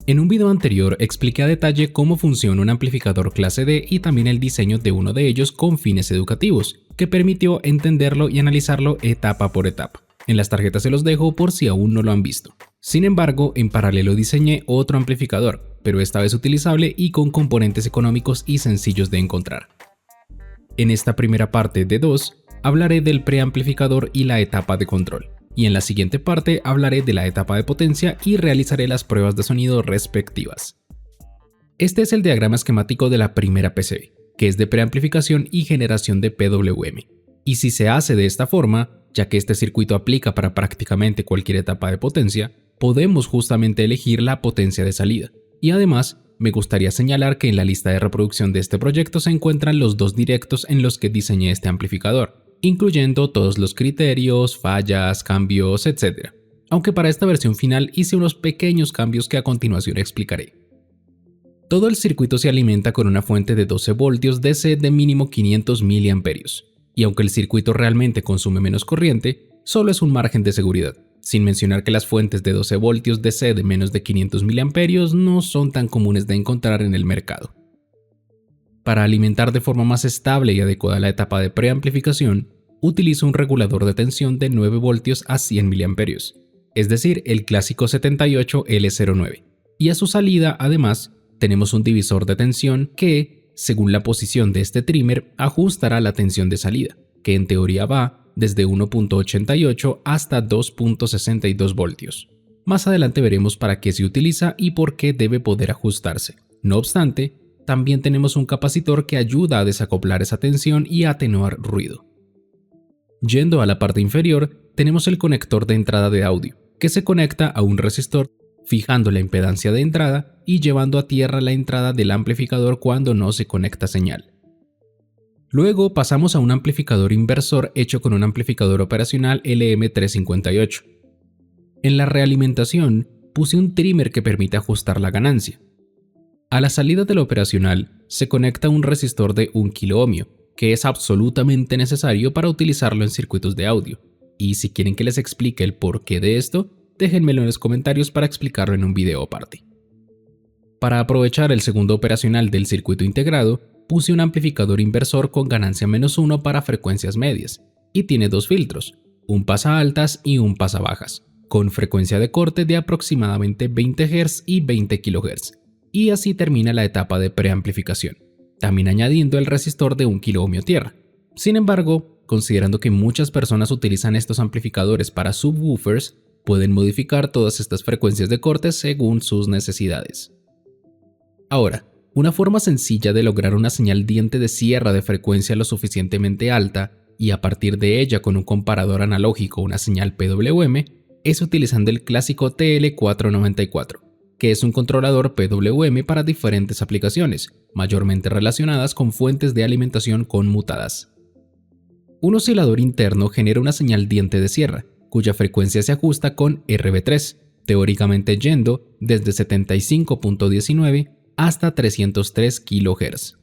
En un video anterior expliqué a detalle cómo funciona un amplificador clase D y también el diseño de uno de ellos con fines educativos, que permitió entenderlo y analizarlo etapa por etapa. En las tarjetas se los dejo por si aún no lo han visto. Sin embargo, en paralelo diseñé otro amplificador, pero esta vez utilizable y con componentes económicos y sencillos de encontrar. En esta primera parte de 2, hablaré del preamplificador y la etapa de control, y en la siguiente parte hablaré de la etapa de potencia y realizaré las pruebas de sonido respectivas. Este es el diagrama esquemático de la primera PCB, que es de preamplificación y generación de PWM. Y si se hace de esta forma, ya que este circuito aplica para prácticamente cualquier etapa de potencia, podemos justamente elegir la potencia de salida. Y además, me gustaría señalar que en la lista de reproducción de este proyecto se encuentran los 2 directos en los que diseñé este amplificador, incluyendo todos los criterios, fallas, cambios, etc. Aunque para esta versión final hice unos pequeños cambios que a continuación explicaré. Todo el circuito se alimenta con una fuente de 12 voltios DC de mínimo 500 mA, y aunque el circuito realmente consume menos corriente, solo es un margen de seguridad, sin mencionar que las fuentes de 12 voltios DC de menos de 500 mA no son tan comunes de encontrar en el mercado. Para alimentar de forma más estable y adecuada la etapa de preamplificación, utilizo un regulador de tensión de 9 voltios a 100 mA, es decir, el clásico 78L09, y a su salida, además, tenemos un divisor de tensión que, según la posición de este trimmer, ajustará la tensión de salida, que en teoría va desde 1.88 hasta 2.62 voltios. Más adelante veremos para qué se utiliza y por qué debe poder ajustarse. No obstante, también tenemos un capacitor que ayuda a desacoplar esa tensión y a atenuar ruido. Yendo a la parte inferior, tenemos el conector de entrada de audio, que se conecta a un resistor, fijando la impedancia de entrada y llevando a tierra la entrada del amplificador cuando no se conecta señal. Luego pasamos a un amplificador inversor hecho con un amplificador operacional LM358. En la realimentación puse un trimmer que permite ajustar la ganancia. A la salida del operacional se conecta un resistor de 1 kΩ, que es absolutamente necesario para utilizarlo en circuitos de audio, y si quieren que les explique el porqué de esto, déjenmelo en los comentarios para explicarlo en un video aparte. Para aprovechar el segundo operacional del circuito integrado, puse un amplificador inversor con ganancia -1 para frecuencias medias, y tiene 2 filtros, un pasa-altas y un pasa-bajas, con frecuencia de corte de aproximadamente 20 Hz y 20 kHz, y así termina la etapa de preamplificación, también añadiendo el resistor de 1 kΩ tierra. Sin embargo, considerando que muchas personas utilizan estos amplificadores para subwoofers, pueden modificar todas estas frecuencias de corte según sus necesidades. Ahora, una forma sencilla de lograr una señal diente de sierra de frecuencia lo suficientemente alta y a partir de ella con un comparador analógico una señal PWM es utilizando el clásico TL494, que es un controlador PWM para diferentes aplicaciones, mayormente relacionadas con fuentes de alimentación conmutadas. Un oscilador interno genera una señal diente de sierra, cuya frecuencia se ajusta con RB3, teóricamente yendo desde 75.19 hasta 303 kHz.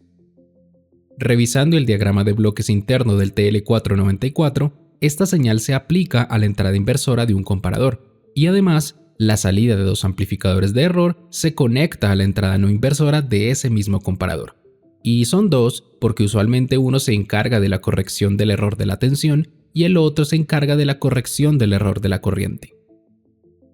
Revisando el diagrama de bloques interno del TL494, esta señal se aplica a la entrada inversora de un comparador, y además, la salida de 2 amplificadores de error se conecta a la entrada no inversora de ese mismo comparador. Y son 2 porque usualmente uno se encarga de la corrección del error de la tensión y el otro se encarga de la corrección del error de la corriente.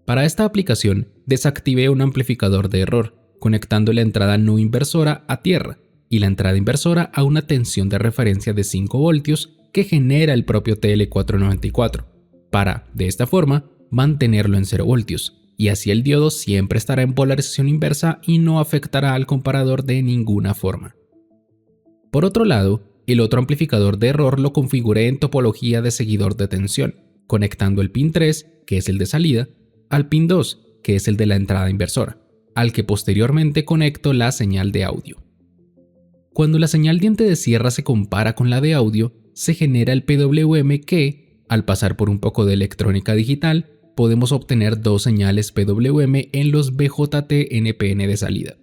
Para esta aplicación, desactivé un amplificador de error, conectando la entrada no inversora a tierra y la entrada inversora a una tensión de referencia de 5 voltios que genera el propio TL494, para, de esta forma, mantenerlo en 0 voltios, y así el diodo siempre estará en polarización inversa y no afectará al comparador de ninguna forma. Por otro lado, el otro amplificador de error lo configuré en topología de seguidor de tensión, conectando el pin 3, que es el de salida, al pin 2, que es el de la entrada inversora, al que posteriormente conecto la señal de audio. Cuando la señal diente de sierra se compara con la de audio, se genera el PWM que, al pasar por un poco de electrónica digital, podemos obtener 2 señales PWM en los BJT-NPN de salida.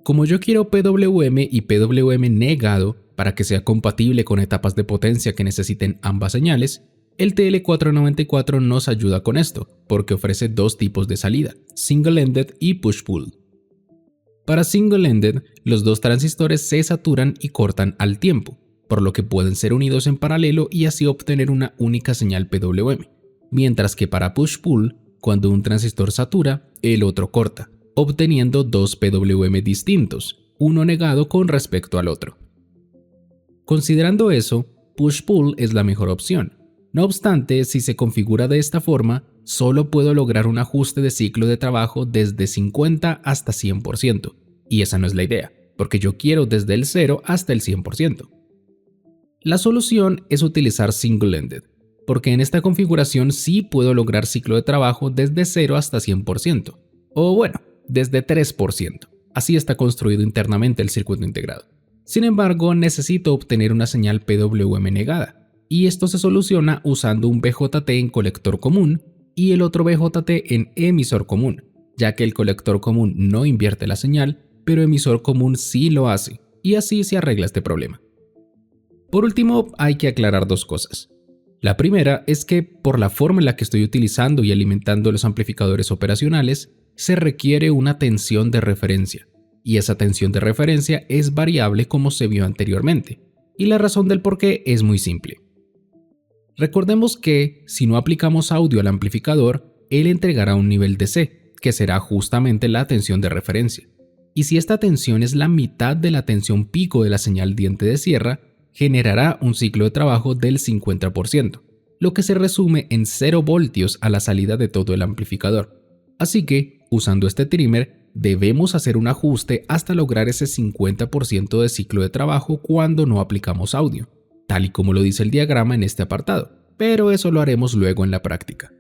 Como yo quiero PWM y PWM negado para que sea compatible con etapas de potencia que necesiten ambas señales, El TL494 nos ayuda con esto, porque ofrece dos tipos de salida, single-ended y push-pull. Para single-ended, los dos transistores se saturan y cortan al tiempo, por lo que pueden ser unidos en paralelo y así obtener una única señal PWM, mientras que para push-pull, cuando un transistor satura, el otro corta, obteniendo dos PWM distintos, uno negado con respecto al otro. Considerando eso, push-pull es la mejor opción. No obstante, si se configura de esta forma, solo puedo lograr un ajuste de ciclo de trabajo desde 50 hasta 100%, y esa no es la idea, porque yo quiero desde el 0 hasta el 100%. La solución es utilizar single-ended, porque en esta configuración sí puedo lograr ciclo de trabajo desde 0 hasta 100%, o bueno, desde 3%. Así está construido internamente el circuito integrado. Sin embargo, necesito obtener una señal PWM negada, y esto se soluciona usando un BJT en colector común y el otro BJT en emisor común, ya que el colector común no invierte la señal, pero emisor común sí lo hace, y así se arregla este problema. Por último, hay que aclarar dos cosas. La primera es que, por la forma en la que estoy utilizando y alimentando los amplificadores operacionales, se requiere una tensión de referencia, y esa tensión de referencia es variable como se vio anteriormente, y la razón del por qué es muy simple. Recordemos que, si no aplicamos audio al amplificador, él entregará un nivel de C, que será justamente la tensión de referencia, y si esta tensión es la mitad de la tensión pico de la señal diente de sierra, generará un ciclo de trabajo del 50%, lo que se resume en 0 voltios a la salida de todo el amplificador. Así que, usando este trimmer, debemos hacer un ajuste hasta lograr ese 50% de ciclo de trabajo cuando no aplicamos audio, tal y como lo dice el diagrama en este apartado, pero eso lo haremos luego en la práctica.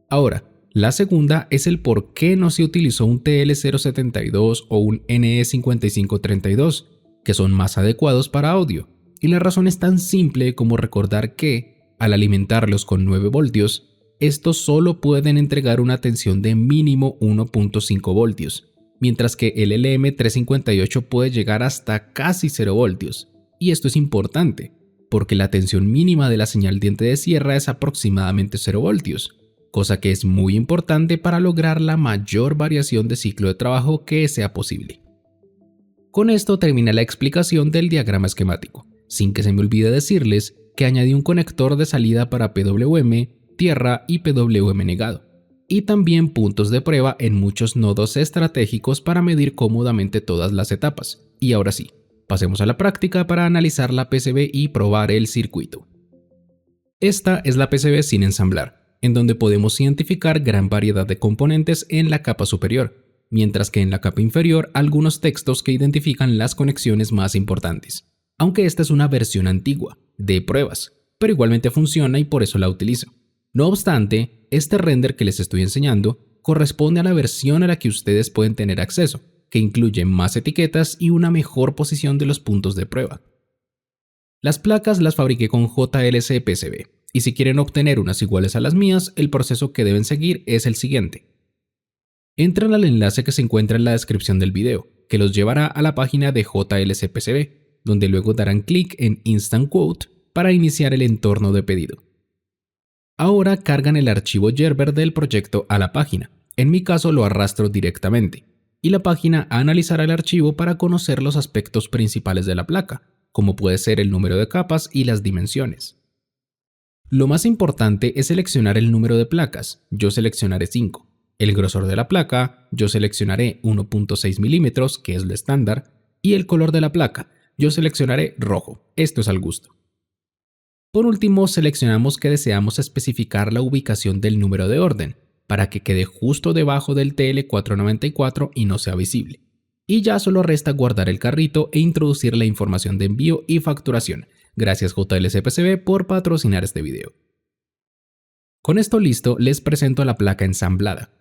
Ahora, la segunda es el por qué no se utilizó un TL072 o un NE5532, que son más adecuados para audio, y la razón es tan simple como recordar que, al alimentarlos con 9 voltios, estos solo pueden entregar una tensión de mínimo 1.5 voltios, mientras que el LM358 puede llegar hasta casi 0 voltios, y esto es importante, porque la tensión mínima de la señal diente de sierra es aproximadamente 0 voltios, cosa que es muy importante para lograr la mayor variación de ciclo de trabajo que sea posible. Con esto termina la explicación del diagrama esquemático, sin que se me olvide decirles que añadí un conector de salida para PWM, tierra y PWM negado, y también puntos de prueba en muchos nodos estratégicos para medir cómodamente todas las etapas. Y ahora sí, pasemos a la práctica para analizar la PCB y probar el circuito. Esta es la PCB sin ensamblar, en donde podemos identificar gran variedad de componentes en la capa superior, mientras que en la capa inferior algunos textos que identifican las conexiones más importantes. Aunque esta es una versión antigua, de pruebas, pero igualmente funciona y por eso la utilizo. No obstante, este render que les estoy enseñando corresponde a la versión a la que ustedes pueden tener acceso, que incluye más etiquetas y una mejor posición de los puntos de prueba. Las placas las fabriqué con JLC PCB, y si quieren obtener unas iguales a las mías, el proceso que deben seguir es el siguiente. Entran al enlace que se encuentra en la descripción del video, que los llevará a la página de JLC PCB, donde luego darán clic en Instant Quote para iniciar el entorno de pedido. Ahora cargan el archivo Gerber del proyecto a la página, en mi caso lo arrastro directamente, y la página analizará el archivo para conocer los aspectos principales de la placa, como puede ser el número de capas y las dimensiones. Lo más importante es seleccionar el número de placas, yo seleccionaré 5, el grosor de la placa, yo seleccionaré 1.6 milímetros, que es lo estándar, y el color de la placa, yo seleccionaré rojo, esto es al gusto. Por último, seleccionamos que deseamos especificar la ubicación del número de orden, para que quede justo debajo del TL494 y no sea visible. Y ya solo resta guardar el carrito e introducir la información de envío y facturación. Gracias JLC PCB por patrocinar este video. Con esto listo, les presento la placa ensamblada.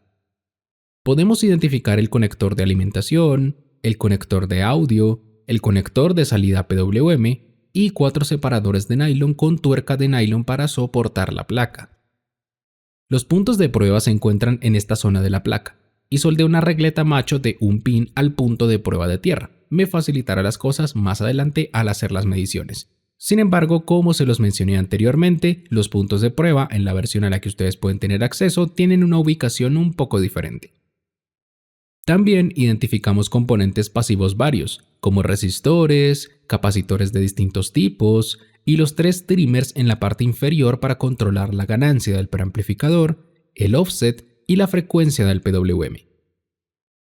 Podemos identificar el conector de alimentación, el conector de audio, el conector de salida PWM y 4 separadores de nylon con tuerca de nylon para soportar la placa. Los puntos de prueba se encuentran en esta zona de la placa y soldé una regleta macho de un pin al punto de prueba de tierra. Me facilitará las cosas más adelante al hacer las mediciones. Sin embargo, como se los mencioné anteriormente, los puntos de prueba en la versión a la que ustedes pueden tener acceso tienen una ubicación un poco diferente. También identificamos componentes pasivos varios, como resistores, capacitores de distintos tipos y los 3 trimmers en la parte inferior para controlar la ganancia del preamplificador, el offset y la frecuencia del PWM.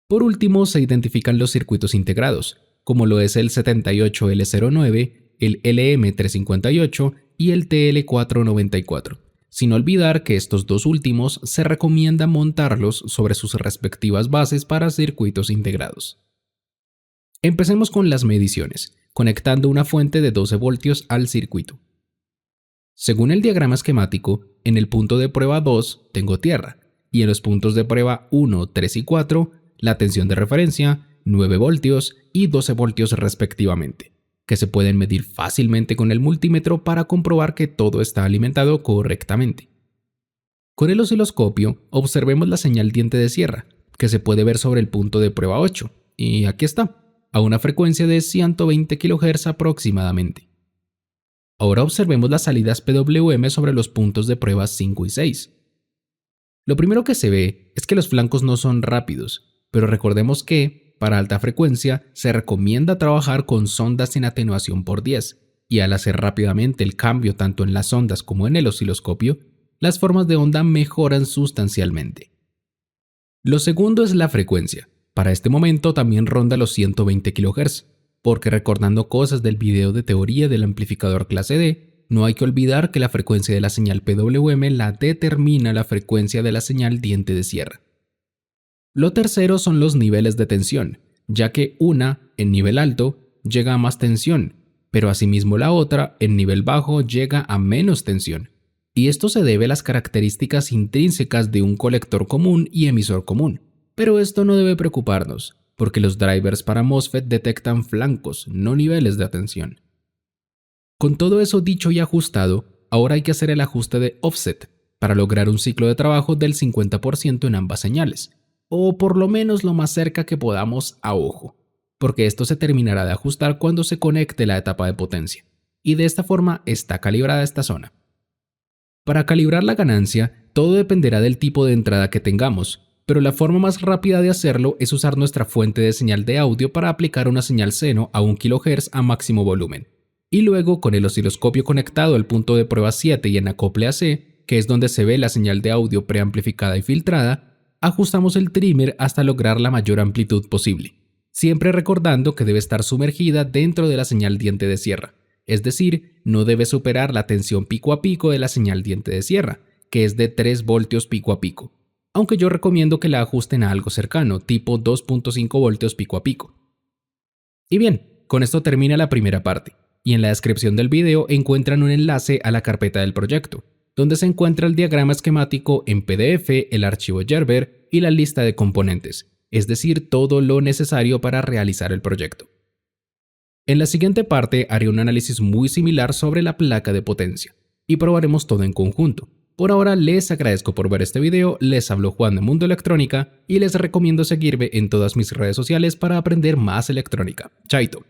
Por último, se identifican los circuitos integrados, como lo es el 78L09, el LM358 y el TL494, sin olvidar que estos dos últimos se recomienda montarlos sobre sus respectivas bases para circuitos integrados. Empecemos con las mediciones, conectando una fuente de 12 voltios al circuito. Según el diagrama esquemático, en el punto de prueba 2 tengo tierra, y en los puntos de prueba 1, 3 y 4, la tensión de referencia, 9 voltios y 12 voltios respectivamente, que se pueden medir fácilmente con el multímetro para comprobar que todo está alimentado correctamente. Con el osciloscopio, observemos la señal diente de sierra, que se puede ver sobre el punto de prueba 8, y aquí está, a una frecuencia de 120 kHz aproximadamente. Ahora observemos las salidas PWM sobre los puntos de prueba 5 y 6. Lo primero que se ve es que los flancos no son rápidos, pero recordemos que, para alta frecuencia, se recomienda trabajar con sondas sin atenuación por 10, y al hacer rápidamente el cambio tanto en las sondas como en el osciloscopio, las formas de onda mejoran sustancialmente. Lo segundo es la frecuencia. Para este momento también ronda los 120 kHz, porque recordando cosas del video de teoría del amplificador clase D, no hay que olvidar que la frecuencia de la señal PWM la determina la frecuencia de la señal diente de sierra. Lo tercero son los niveles de tensión, ya que una, en nivel alto, llega a más tensión, pero asimismo la otra, en nivel bajo, llega a menos tensión. Y esto se debe a las características intrínsecas de un colector común y emisor común. Pero esto no debe preocuparnos, porque los drivers para MOSFET detectan flancos, no niveles de tensión. Con todo eso dicho y ajustado, ahora hay que hacer el ajuste de offset para lograr un ciclo de trabajo del 50% en ambas señales, o por lo menos lo más cerca que podamos a ojo, porque esto se terminará de ajustar cuando se conecte la etapa de potencia, y de esta forma está calibrada esta zona. Para calibrar la ganancia, todo dependerá del tipo de entrada que tengamos, pero la forma más rápida de hacerlo es usar nuestra fuente de señal de audio para aplicar una señal seno a 1 kHz a máximo volumen, y luego con el osciloscopio conectado al punto de prueba 7 y en acople AC, que es donde se ve la señal de audio preamplificada y filtrada, ajustamos el trimmer hasta lograr la mayor amplitud posible, siempre recordando que debe estar sumergida dentro de la señal diente de sierra, es decir, no debe superar la tensión pico a pico de la señal diente de sierra, que es de 3 voltios pico a pico, aunque yo recomiendo que la ajusten a algo cercano, tipo 2.5 voltios pico a pico. Y bien, con esto termina la primera parte, y en la descripción del video encuentran un enlace a la carpeta del proyecto, donde se encuentra el diagrama esquemático en PDF, el archivo Gerber y la lista de componentes, es decir, todo lo necesario para realizar el proyecto. En la siguiente parte haré un análisis muy similar sobre la placa de potencia, y probaremos todo en conjunto. Por ahora les agradezco por ver este video, les habló Juan de Mundo Electrónica y les recomiendo seguirme en todas mis redes sociales para aprender más electrónica. Chaito.